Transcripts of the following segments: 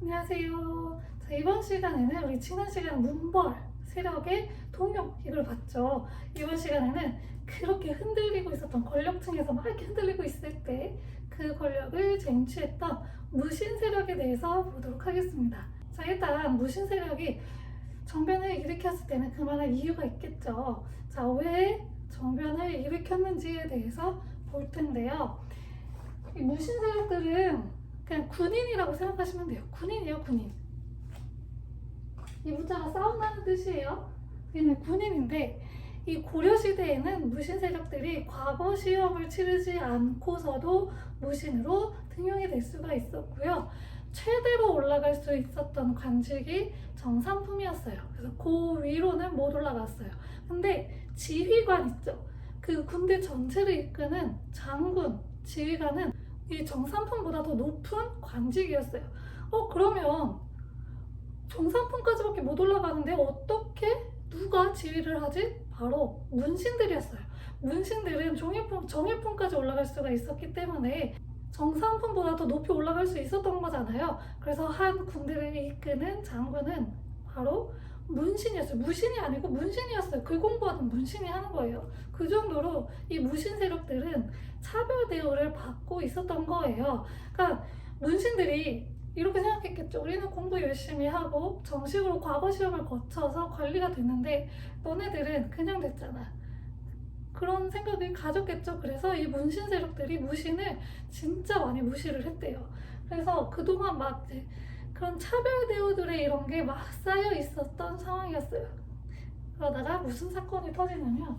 안녕하세요. 자, 이번 시간에는 우리 지난 시간 문벌, 세력의 동요 이걸 봤죠. 이번 시간에는 그렇게 흔들리고 있었던 권력층에서 막 이렇게 흔들리고 있을 때 그 권력을 쟁취했던 무신 세력에 대해서 보도록 하겠습니다. 자, 일단 무신 세력이 정변을 일으켰을 때는 그만한 이유가 있겠죠. 자, 왜 정변을 일으켰는지에 대해서 볼 텐데요. 이 무신 세력들은 그냥 군인이라고 생각하시면 돼요. 군인이에요, 군인. 이 문자가 싸운다는 뜻이에요. 그냥 군인인데, 이 고려시대에는 무신 세력들이 과거 시험을 치르지 않고서도 무신으로 등용이 될 수가 있었고요. 최대로 올라갈 수 있었던 관직이 정상품이었어요. 그래서 그 위로는 못 올라갔어요. 근데 지휘관 있죠. 그 군대 전체를 이끄는 장군, 지휘관은 이 정상품보다 더 높은 관직이었어요. 그러면 정상품까지밖에 못 올라가는데 어떻게 누가 지휘를 하지? 바로 문신들이었어요. 문신들은 정일품까지 올라갈 수가 있었기 때문에 정상품보다 더 높이 올라갈 수 있었던 거잖아요. 그래서 한 군대를 이끄는 장군은 바로 문신이었어요. 무신이 아니고 문신이었어요. 글 공부하는 문신이 하는 거예요. 그 정도로 이 무신 세력들은 차별 대우를 받고 있었던 거예요. 그러니까 문신들이 이렇게 생각했겠죠. 우리는 공부 열심히 하고 정식으로 과거 시험을 거쳐서 관리가 됐는데 너네들은 그냥 됐잖아. 그런 생각을 가졌겠죠. 그래서 이 문신 세력들이 무신을 진짜 많이 무시를 했대요. 그래서 그동안 막 그런 차별 대우들의 이런 게 막 쌓여 있었던 상황이었어요. 그러다가 무슨 사건이 터지냐면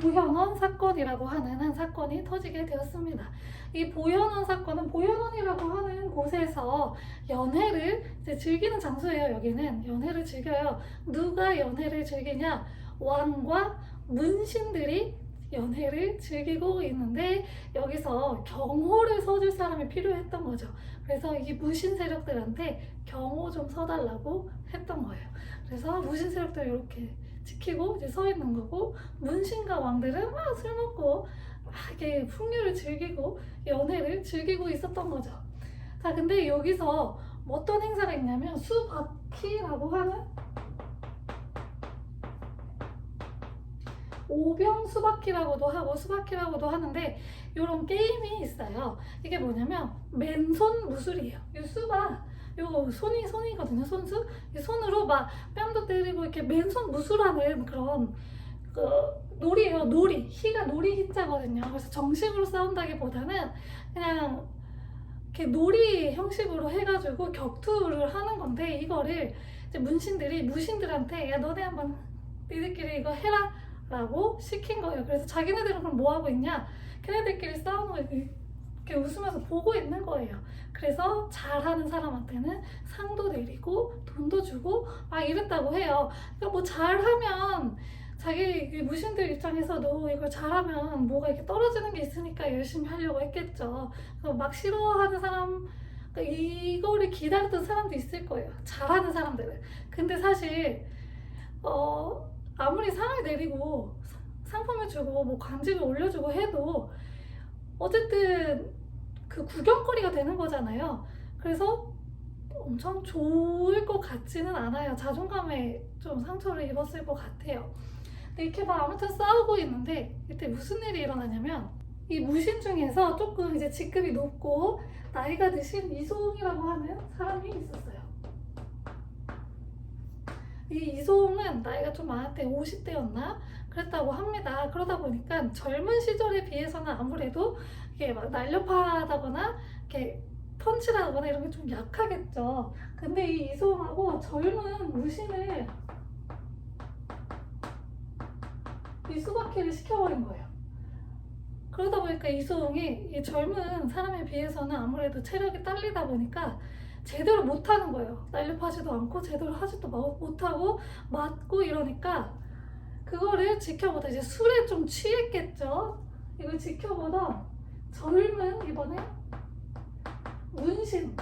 보현원 사건이라고 하는 한 사건이 터지게 되었습니다. 이 보현원 사건은 보현원이라고 하는 곳에서 연애를 이제 즐기는 장소예요. 여기는 연애를 즐겨요. 누가 연애를 즐기냐? 왕과 문신들이 연애를 즐기고 있는데 여기서 경호를 서줄 사람이 필요했던 거죠. 그래서 이 무신 세력들한테 경호 좀 서달라고 했던 거예요. 그래서 무신 세력들 이렇게 지키고 이제 서 있는 거고, 문신과 왕들은 막 술 먹고 막 이렇게 풍류를 즐기고 연애를 즐기고 있었던 거죠. 자, 근데 여기서 어떤 행사가 있냐면 수바퀴라고 하는 오병 수바퀴라고도 하고 수바퀴라고도 하는데 이런 게임이 있어요. 이게 뭐냐면 맨손 무술이에요. 이 수가 요거 손이거든요. 손수. 이 손으로 막 뺨도 때리고 이렇게 맨손 무술하는 그런 그 놀이에요. 놀이. 희가 놀이 희자거든요. 그래서 정식으로 싸운다기보다는 그냥 이렇게 놀이 형식으로 해가지고 격투를 하는 건데 이거를 이제 문신들이 무신들한테 야 너네 한번 니들끼리 이거 해라 라고 시킨 거예요. 그래서 자기네들은 그럼 뭐 하고 있냐? 걔네들끼리 싸우는 거 이렇게 웃으면서 보고 있는 거예요. 그래서 잘하는 사람한테는 상도 내리고 돈도 주고 막 이랬다고 해요. 그러니까 뭐 잘하면 자기 무신들 입장에서도 이걸 잘하면 뭐가 이렇게 떨어지는 게 있으니까 열심히 하려고 했겠죠. 막 싫어하는 사람, 그러니까 이거를 기다렸던 사람도 있을 거예요. 잘하는 사람들은. 근데 사실 아무리 상을 내리고 상품을 주고 뭐 관직을 올려주고 해도 어쨌든 그 구경거리가 되는 거잖아요. 그래서 엄청 좋을 것 같지는 않아요. 자존감에 좀 상처를 입었을 것 같아요. 근데 이렇게 막 아무튼 싸우고 있는데 이때 무슨 일이 일어나냐면 이 무신 중에서 조금 이제 직급이 높고 나이가 드신 이소홍이라고 하는 사람이 있었어요. 이 이소홍은 나이가 좀 많았대. 50대였나? 그랬다고 합니다. 그러다 보니까 젊은 시절에 비해서는 아무래도 이게 막 날렵하다거나 이렇게 펀치라거나 이런 게 좀 약하겠죠. 근데 이 이소홍하고 젊은 무신을 이 수바퀴를 시켜버린 거예요. 그러다 보니까 이소홍이 이 젊은 사람에 비해서는 아무래도 체력이 딸리다 보니까 제대로 못하는 거예요. 날렵하지도 않고 제대로 하지도 못하고 맞고 이러니까 그거를 지켜보다 이제 술에 좀 취했겠죠. 이걸 지켜보던 젊은 이번에 문신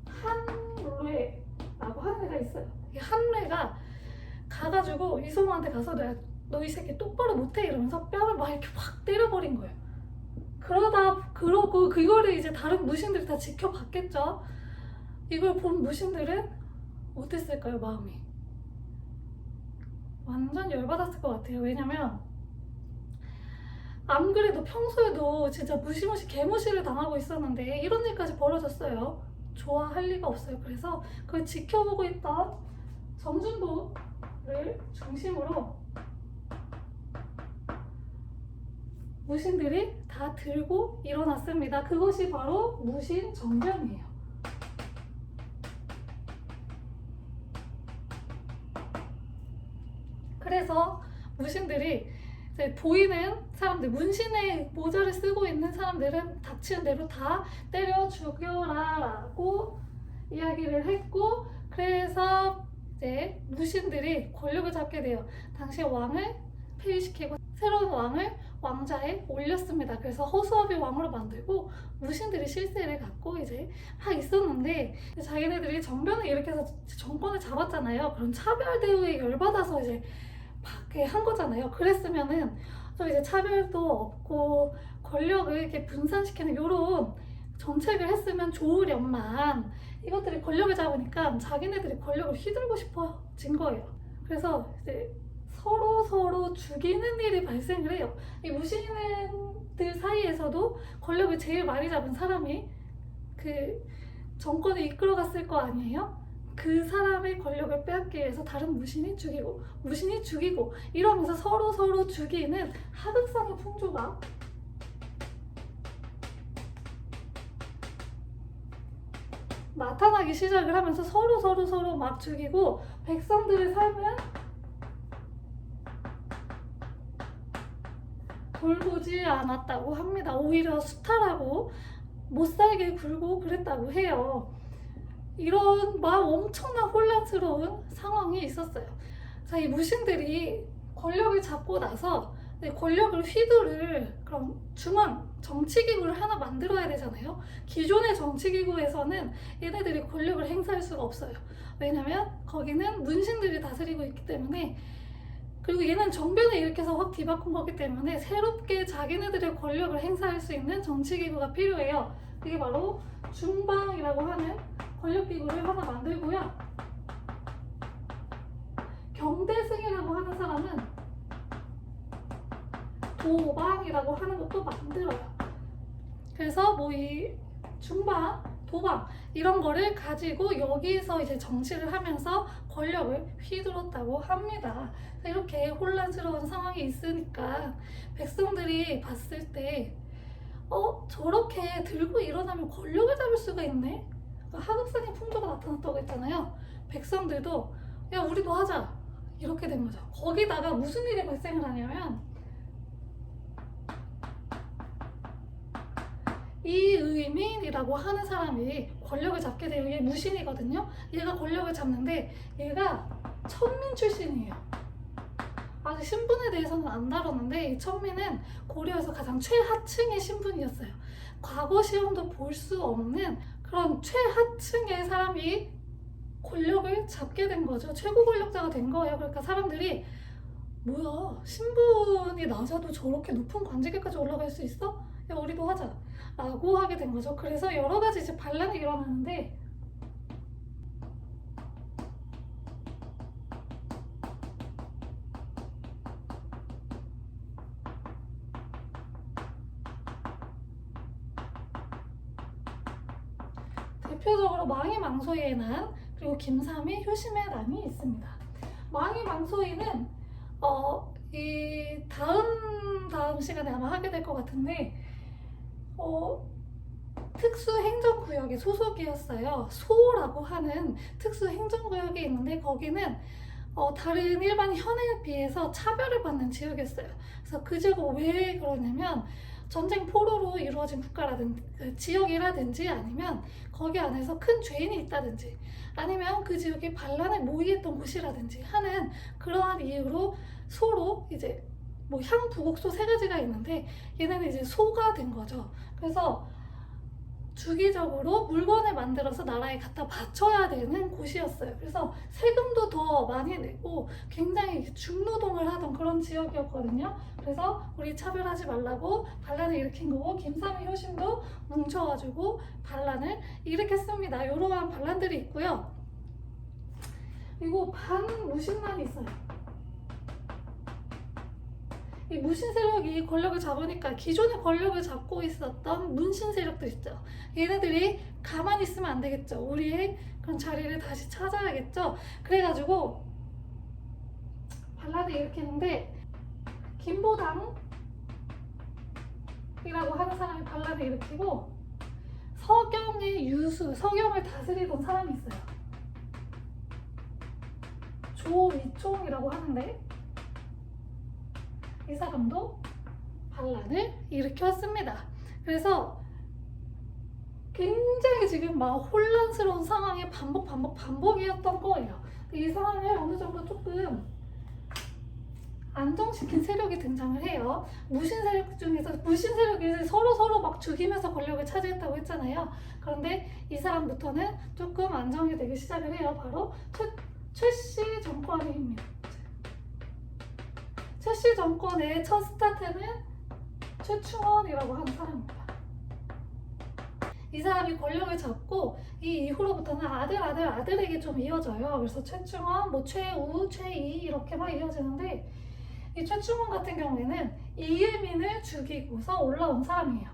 한뢰라고 하는 애가 있어요. 이 한뢰가 가가지고 이소홍한테 가서 내가 너 이 새끼 똑바로 못해 이러면서 뺨을 막 이렇게 확 때려버린 거예요. 그러고 그거를 이제 다른 무신들이 다 지켜봤겠죠. 이걸 본 무신들은 어땠을까요, 마음이? 완전 열받았을 것 같아요. 왜냐면 안 그래도 평소에도 진짜 무시무시 개무시를 당하고 있었는데 이런 일까지 벌어졌어요. 좋아할 리가 없어요. 그래서 그걸 지켜보고 있던 정준보를 중심으로 무신들이 다 들고 일어났습니다. 그것이 바로 무신정변이에요. 그래서 무신들이 이제 보이는 사람들, 문신의 모자를 쓰고 있는 사람들은 닥치는 대로 다 때려 죽여라 라고 이야기를 했고, 그래서 이제 무신들이 권력을 잡게 돼요. 당시 왕을 폐위시키고 새로운 왕을 왕자에 올렸습니다. 그래서 허수아비 왕으로 만들고 무신들이 실세를 갖고 이제 막 있었는데, 자기네들이 정변을 일으켜서 정권을 잡았잖아요. 그런 차별 대우에 열받아서 이제 막 한 거잖아요. 그랬으면은 또 이제 차별도 없고 권력을 이렇게 분산시키는 이런 정책을 했으면 좋으련만, 이것들이 권력을 잡으니까 자기네들이 권력을 휘둘고 싶어진 거예요. 그래서 이제 서로 죽이는 일이 발생을 해요. 이 무신들 사이에서도 권력을 제일 많이 잡은 사람이 그 정권을 이끌어갔을 거 아니에요? 그 사람의 권력을 빼앗기 위해서 다른 무신이 죽이고 이러면서 서로 죽이는 하극상의 풍조가 나타나기 시작을 하면서 서로 막 죽이고, 백성들의 삶은 돌보지 않았다고 합니다. 오히려 수탈하고 못살게 굴고 그랬다고 해요. 이런 막 엄청난 혼란스러운 상황이 있었어요. 자, 이 무신들이 권력을 잡고 나서 권력을 휘두를 그런 중앙 정치기구를 하나 만들어야 되잖아요. 기존의 정치기구에서는 얘네들이 권력을 행사할 수가 없어요. 왜냐면 거기는 문신들이 다스리고 있기 때문에, 그리고 얘는 정변을 일으켜서 확 뒤바꾼 거기 때문에 새롭게 자기네들의 권력을 행사할 수 있는 정치기구가 필요해요. 그게 바로 중방이라고 하는 권력기구를 하나 만들고요. 경대승이라고 하는 사람은 도방이라고 하는 것도 만들어요. 그래서 뭐 이 중방, 도방 이런 거를 가지고 여기서 이제 정치를 하면서 권력을 휘둘렀다고 합니다. 이렇게 혼란스러운 상황이 있으니까 백성들이 봤을 때 저렇게 들고 일어나면 권력을 잡을 수가 있네? 하극상의 풍조가 나타났다고 했잖아요. 백성들도 야 우리도 하자 이렇게 된 거죠. 거기다가 무슨 일이 발생을 하냐면, 이의민이라고 하는 사람이 권력을 잡게 돼요. 얘 무신이거든요. 얘가 권력을 잡는데 얘가 천민 출신이에요. 아직 신분에 대해서는 안 다뤘는데 이 천민은 고려에서 가장 최하층의 신분이었어요. 과거 시험도 볼 수 없는 그런 최하층의 사람이 권력을 잡게 된 거죠. 최고 권력자가 된 거예요. 그러니까 사람들이 뭐야, 신분이 낮아도 저렇게 높은 관직에까지 올라갈 수 있어? 야 우리도 하자 라고 하게 된 거죠. 그래서 여러 가지 이제 반란이 일어나는데, 대표적으로 망의망소이의 난, 그리고 김삼의 효심의 난이 있습니다. 망의망소이는 이 다음 시간에 아마 하게 될 것 같은데, 특수행정구역의 소속이었어요. 소라고 하는 특수행정구역이 있는데 거기는 다른 일반 현에 비해서 차별을 받는 지역이었어요. 그래서 그 지역은 왜 그러냐면, 전쟁 포로로 이루어진 국가라든지 지역이라든지, 아니면 거기 안에서 큰 죄인이 있다든지, 아니면 그 지역이 반란에 모의했던 곳이라든지 하는 그러한 이유로 소로 이제 뭐 향, 부곡, 소 세 가지가 있는데 얘네는 이제 소가 된 거죠. 그래서 주기적으로 물건을 만들어서 나라에 갖다 바쳐야 되는 곳이었어요. 그래서 세금도 더 많이 내고 굉장히 중노동을 하던 그런 지역이었거든요. 그래서 우리 차별하지 말라고 반란을 일으킨 거고, 김삼의 효심도 뭉쳐가지고 반란을 일으켰습니다. 이러한 반란들이 있고요. 그리고 반무신란이 있어요. 이 무신 세력이 권력을 잡으니까 기존의 권력을 잡고 있었던 문신 세력들 있죠. 얘네들이 가만히 있으면 안 되겠죠. 우리의 그런 자리를 다시 찾아야겠죠. 그래가지고 반란을 일으키는데, 김보당이라고 하는 사람이 반란을 일으키고, 서경의 유수, 서경을 다스리던 사람이 있어요. 조위총이라고 하는데, 이 사람도 반란을 일으켰습니다. 그래서 굉장히 지금 막 혼란스러운 상황이 반복이었던 거예요. 이 상황을 어느 정도 조금 안정시킨 세력이 등장을 해요. 무신 세력 중에서, 무신 세력이 서로 막 죽이면서 권력을 차지했다고 했잖아요. 그런데 이 사람부터는 조금 안정이 되기 시작을 해요. 바로 최씨 정권입니다. 최씨 정권의 첫 스타트는 최충원이라고 하는 사람입니다. 이 사람이 권력을 잡고 이 이후로부터는 아들에게 좀 이어져요. 그래서 최충원, 뭐 최우, 최이 이렇게 막 이어지는데, 이 최충원 같은 경우에는 이예민을 죽이고서 올라온 사람이에요.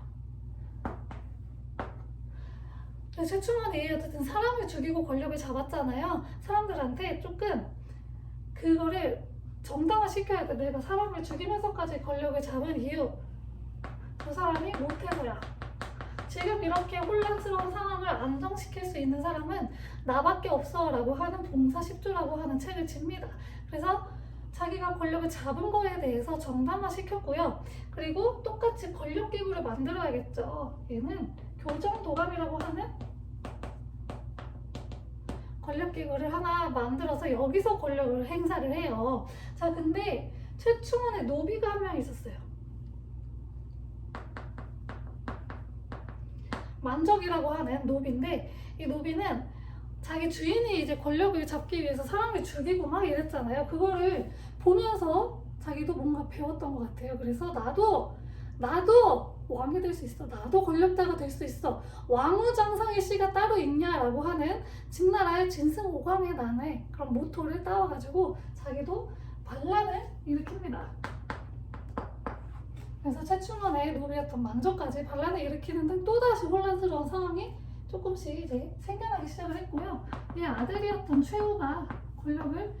최충원이 어쨌든 사람을 죽이고 권력을 잡았잖아요. 사람들한테 조금 그거를 정당화시켜야 돼. 내가 사람을 죽이면서까지 권력을 잡은 이유, 그 사람이 모태고야. 지금 이렇게 혼란스러운 상황을 안정시킬 수 있는 사람은 나밖에 없어 라고 하는 봉사십조라고 하는 책을 칩니다. 그래서 자기가 권력을 잡은 거에 대해서 정당화시켰고요. 그리고 똑같이 권력기구를 만들어야겠죠. 얘는 교정도감이라고 하는 권력기구를 하나 만들어서 여기서 권력을 행사를 해요. 자, 근데 최충원의 노비가 한 명 있었어요. 만적이라고 하는 노비인데, 이 노비는 자기 주인이 이제 권력을 잡기 위해서 사람을 죽이고 막 이랬잖아요. 그거를 보면서 자기도 뭔가 배웠던 것 같아요. 그래서 나도 왕이 될 수 있어. 나도 권력자가 될 수 있어. 왕우장상의 씨가 따로 있냐라고 하는 진나라의 진승오광의 난의 그런 모토를 따와가지고 자기도 반란을 일으킵니다. 그래서 최충원의 노비였던 만적까지 반란을 일으키는 등 또다시 혼란스러운 상황이 조금씩 이제 생겨나기 시작을 했고요. 얘 아들이었던 최우가 권력을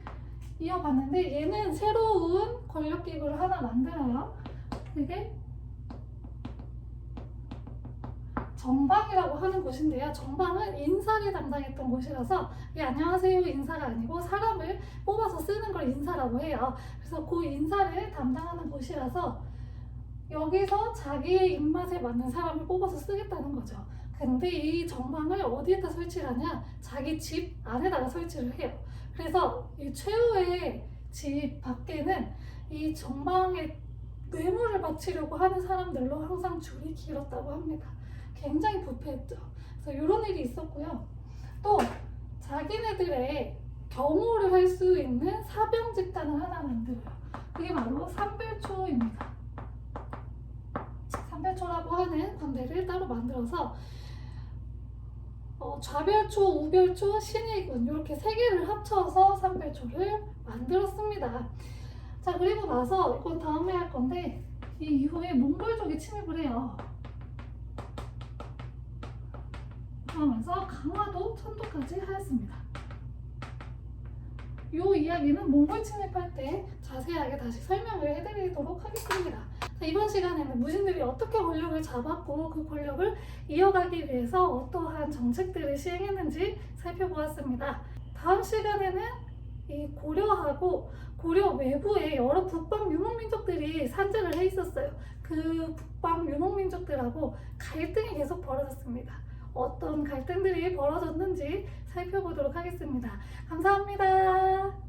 이어봤는데, 얘는 새로운 권력기구를 하나 만들어요. 그게 정방이라고 하는 곳인데요. 정방은 인사를 담당했던 곳이라서, 안녕하세요 인사가 아니고 사람을 뽑아서 쓰는 걸 인사라고 해요. 그래서 그 인사를 담당하는 곳이라서 여기서 자기의 입맛에 맞는 사람을 뽑아서 쓰겠다는 거죠. 근데 이 정방을 어디에다 설치를 하냐? 자기 집 안에다가 설치를 해요. 그래서 이 최후의 집 밖에는 이 정방에 뇌물을 바치려고 하는 사람들로 항상 줄이 길었다고 합니다. 굉장히 부패했죠. 그래서 이런 일이 있었고요. 또 자기네들의 경호를 할 수 있는 사병 집단을 하나 만들어요. 그게 바로 삼별초입니다. 삼별초라고 하는 군대를 따로 만들어서 좌별초, 우별초, 신의군 이렇게 세 개를 합쳐서 삼별초를 만들었습니다. 자, 그리고 나서 이건 다음에 할 건데, 이 이후에 몽골족이 침입을 해요. 그러면서 강화도, 천도까지 하였습니다. 이 이야기는 몽골 침입할 때 자세하게 다시 설명을 해드리도록 하겠습니다. 자, 이번 시간에는 무신들이 어떻게 권력을 잡았고 그 권력을 이어가기 위해서 어떠한 정책들을 시행했는지 살펴보았습니다. 다음 시간에는 이 고려하고 고려 외부에 여러 북방 유목민족들이 산재를 해 있었어요. 그 북방 유목민족들하고 갈등이 계속 벌어졌습니다. 어떤 갈등들이 벌어졌는지 살펴보도록 하겠습니다. 감사합니다.